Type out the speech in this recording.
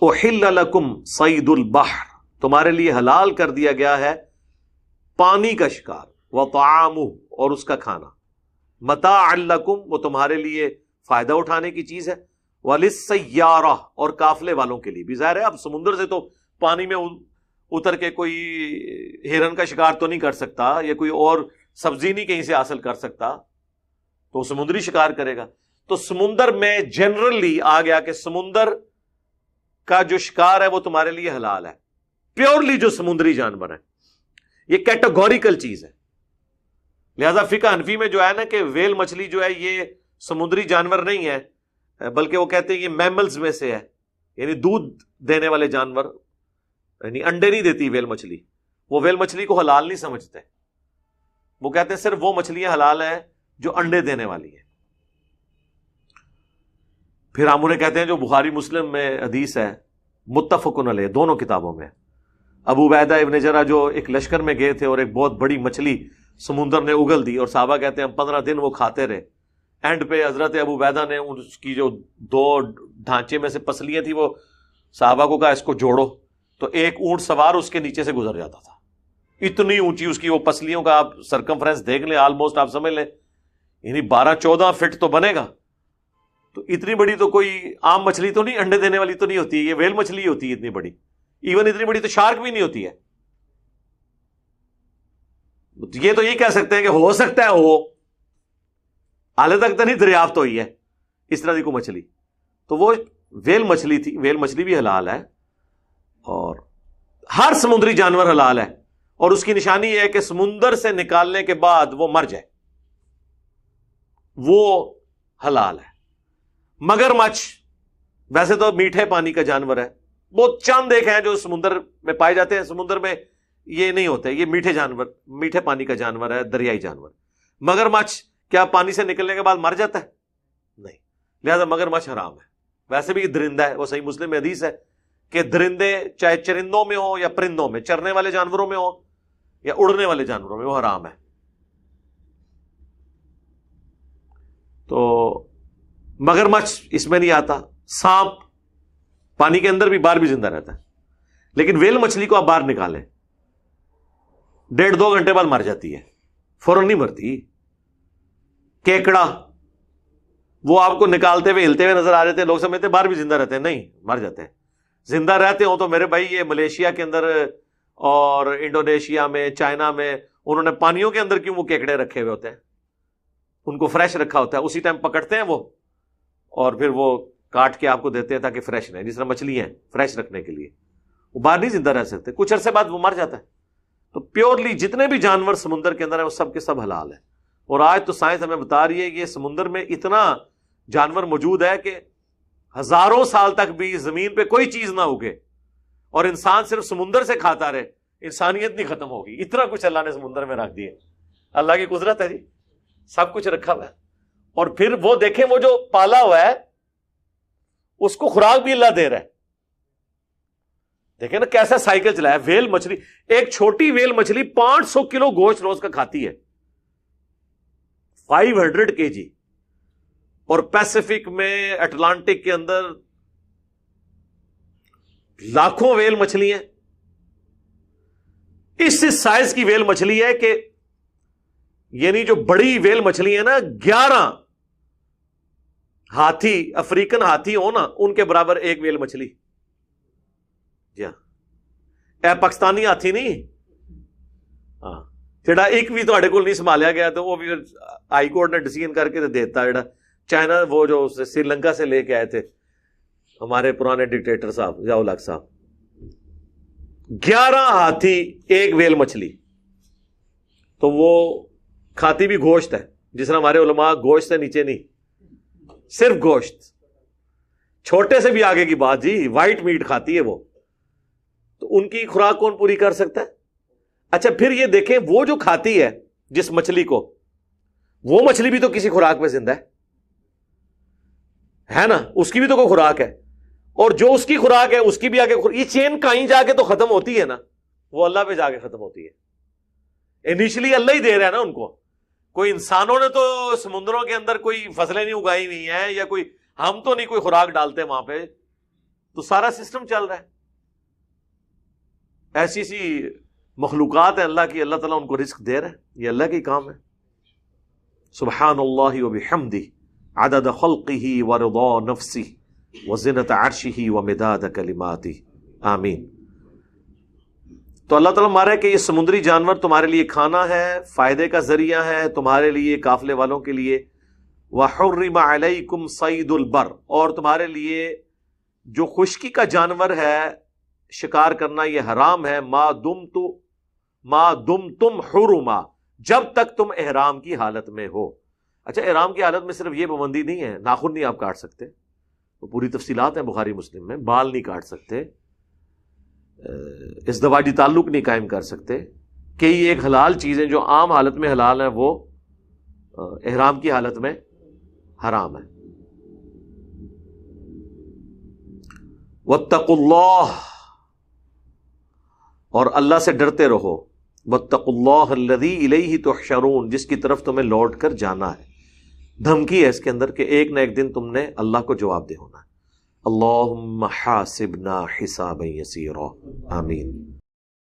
احل لکم صید البحر، تمہارے لیے حلال کر دیا گیا ہے پانی کا شکار، وطعامہ، اور اس کا کھانا، متاعا لکم، وہ تمہارے لیے فائدہ اٹھانے کی چیز ہے، وللسیارہ، اور قافلے والوں کے لیے بھی۔ ظاہر ہے اب سمندر سے تو پانی میں اتر کے کوئی ہرن کا شکار تو نہیں کر سکتا، یا کوئی اور سبزی نہیں کہیں سے حاصل کر سکتا، تو سمندری شکار کرے گا۔ تو سمندر میں جنرلی آ گیا کہ سمندر کا جو شکار ہے وہ تمہارے لیے حلال ہے، پیورلی جو سمندری جانور ہے، یہ کیٹیگوریکل چیز ہے۔ لہذا فقہ حنفی میں جو ہے نا کہ ویل مچھلی جو ہے یہ سمندری جانور نہیں ہے، بلکہ وہ کہتے ہیں یہ میملز میں سے ہے، یعنی دودھ دینے والے جانور، یعنی انڈے نہیں دیتی ویل مچھلی، وہ ویل مچھلی کو حلال نہیں سمجھتے، وہ کہتے ہیں صرف وہ مچھلیاں حلال ہیں جو انڈے دینے والی ہیں۔ پھر ہم انہیں کہتے ہیں جو بخاری مسلم میں حدیث ہے، متفقن علیہ، دونوں کتابوں میں، ابو عبیدہ ابن جرح جو ایک لشکر میں گئے تھے اور ایک بہت بڑی مچھلی سمندر نے اگل دی، اور صحابہ کہتے ہیں ہم 15 دن وہ کھاتے رہے، اینڈ پہ حضرت ابو عبیدہ نے اس کی جو 2 ڈھانچے میں سے پسلیاں تھیں وہ صحابہ کو کہا اس کو جوڑو، تو ایک اونٹ سوار اس کے نیچے سے گزر جاتا تھا، اتنی اونچی اس کی وہ پسلیوں کا آپ سرکمفرنس دیکھ لیں، آلموسٹ آپ سمجھ لیں یعنی 12-14 فٹ تو بنے گا۔ تو اتنی بڑی تو کوئی عام مچھلی تو نہیں، انڈے دینے والی تو نہیں ہوتی ہے، یہ ویل مچھلی ہوتی ہے اتنی بڑی، ایون اتنی بڑی تو شارک بھی نہیں ہوتی ہے۔ یہ تو یہ کہہ سکتے ہیں کہ ہو سکتا ہے ہو، حالے تک تو نہیں دریافت ہوئی ہے اس طرح کی کوئی مچھلی، تو وہ ویل مچھلی تھی۔ ویل مچھلی بھی حلال ہے، اور ہر سمندری جانور حلال ہے، اور اس کی نشانی یہ ہے کہ سمندر سے نکالنے کے بعد وہ مر جائے، وہ حلال ہے۔ مگر مچھ ویسے تو میٹھے پانی کا جانور ہے، بہت چند ایک ہیں جو سمندر میں پائے جاتے ہیں، سمندر میں یہ نہیں ہوتے، یہ میٹھے جانور، میٹھے پانی کا جانور ہے، دریائی جانور۔ مگر مچھ کیا پانی سے نکلنے کے بعد مر جاتا ہے؟ نہیں، لہذا مگر مچھ حرام ہے۔ ویسے بھی یہ درندہ ہے، وہ صحیح مسلم میں حدیث ہے کہ درندے چاہے چرندوں میں ہو یا پرندوں میں، چرنے والے جانوروں میں ہو یا اڑنے والے جانوروں میں، وہ حرام ہے۔ تو مگرمچھ اس میں نہیں آتا۔ سانپ پانی کے اندر بھی، باہر بھی زندہ رہتا ہے، لیکن ویل مچھلی کو آپ باہر نکالیں 1.5-2 گھنٹے بعد مر جاتی ہے، فوراً نہیں مرتی۔ کیکڑا، وہ آپ کو نکالتے ہوئے ہلتے ہوئے نظر آ رہے تھے، لوگ سمجھتے باہر بھی زندہ رہتے ہیں، نہیں، مر جاتے ہیں۔ زندہ رہتے ہوں تو میرے بھائی یہ ملیشیا کے اندر اور انڈونیشیا میں، چائنا میں، انہوں نے پانیوں کے اندر کیوں وہ کیکڑے رکھے ہوئے ہوتے ہیں؟ ان کو فریش رکھا ہوتا ہے، اسی ٹائم پکڑتے ہیں وہ، اور پھر وہ کاٹ کے آپ کو دیتے ہیں تاکہ فریش رہیں، جس طرح مچھلی ہیں فریش رکھنے کے لیے، وہ باہر نہیں زندہ رہ سکتے، کچھ عرصے بعد وہ مر جاتا ہے۔ تو پیورلی جتنے بھی جانور سمندر کے اندر ہیں وہ سب کے سب حلال ہیں۔ اور آج تو سائنس ہمیں بتا رہی ہے کہ یہ سمندر میں اتنا جانور موجود ہے کہ ہزاروں سال تک بھی زمین پہ کوئی چیز نہ اگے اور انسان صرف سمندر سے کھاتا رہے، انسانیت نہیں ختم ہوگی۔ اتنا کچھ اللہ نے سمندر میں رکھ دیا، اللہ کی قدرت ہے جی، سب کچھ رکھا ہوا ہے۔ اور پھر وہ دیکھیں، وہ جو پالا ہوا ہے اس کو خوراک بھی اللہ دے رہا ہے۔ دیکھیں نا کیسا سائیکل چلا ہے۔ ویل مچھلی، ایک چھوٹی ویل مچھلی 500 کلو گوشت روز کا کھاتی ہے، 500 kg، اور پیسیفک میں، اٹلانٹک کے اندر لاکھوں ویل مچھلی ہیں۔ اس سائز کی ویل مچھلی ہے کہ یعنی جو بڑی ویل مچھلی ہے نا، 11 ہاتھی، افریقن ہاتھی ہو نا، ان کے برابر ایک ویل مچھلی۔ جی ہاں، اے پاکستانی ہاتھی نہیں، ہاں، جڑا ایک بھی تھوڑے کو نہیں سنبھالیا گیا تو وہ بھی ہائی کورٹ نے ڈیسیژن کر کے دیتا، جڑا چائنا، وہ جو سری لنکا سے لے کے آئے تھے ہمارے پرانے ڈکٹیٹر صاحب ضیاء الحق صاحب، 11 ہاتھی ایک ویل مچھلی، تو وہ کھاتی بھی گوشت ہے، جس طرح ہمارے علماء گوشت سے نیچے نہیں، صرف گوشت، چھوٹے سے بھی آگے کی بات جی، وائٹ میٹ کھاتی ہے وہ، تو ان کی خوراک کون پوری کر سکتا ہے؟ اچھا پھر یہ دیکھیں، وہ جو کھاتی ہے جس مچھلی کو، وہ مچھلی بھی تو کسی خوراک میں زندہ ہے نا، اس کی بھی تو کوئی خوراک ہے، اور جو اس کی خوراک ہے اس کی بھی آگے یہ چین کہیں جا کے تو ختم ہوتی ہے نا، وہ اللہ پہ جا کے ختم ہوتی ہے۔ انیشلی اللہ ہی دے رہا ہے نا ان کو، کوئی انسانوں نے تو سمندروں کے اندر کوئی فصلیں نہیں اگائی ہوئی ہیں، یا کوئی ہم تو نہیں کوئی خوراک ڈالتے وہاں پہ، تو سارا سسٹم چل رہا ہے. ایسی سی مخلوقات ہیں اللہ کی، اللہ تعالیٰ ان کو رزق دے رہا ہے، یہ اللہ کے کام ہے. سبحان اللہ وبحمدہ عدد خلقہ ورضا نفسہ وزنۃ عرشہ ومداد کلماتہ. آمین. تو اللہ تعالیٰ مارا ہے کہ یہ سمندری جانور تمہارے لیے کھانا ہے، فائدے کا ذریعہ ہے تمہارے لیے، قافلے والوں کے لیے. وحرم علیکم صید البر، اور تمہارے لیے جو خشکی کا جانور ہے شکار کرنا یہ حرام ہے. ما دمتم حرما، جب تک تم احرام کی حالت میں ہو. اچھا، احرام کی حالت میں صرف یہ پابندی نہیں ہے، ناخن نہیں آپ کاٹ سکتے، وہ پوری تفصیلات ہیں بخاری مسلم میں. بال نہیں کاٹ سکتے، ازدواجی تعلق نہیں قائم کر سکتے. کئی ایک حلال چیزیں جو عام حالت میں حلال ہیں وہ احرام کی حالت میں حرام ہے. واتقوا اللہ، اور اللہ سے ڈرتے رہو. واتقوا اللہ الذی الیہ تحشرون، جس کی طرف تمہیں لوٹ کر جانا ہے. دھمکی ہے اس کے اندر کہ ایک نہ ایک دن تم نے اللہ کو جواب دے ہونا ہے. اللہم حاسبنا حسابا یسیرا. آمین.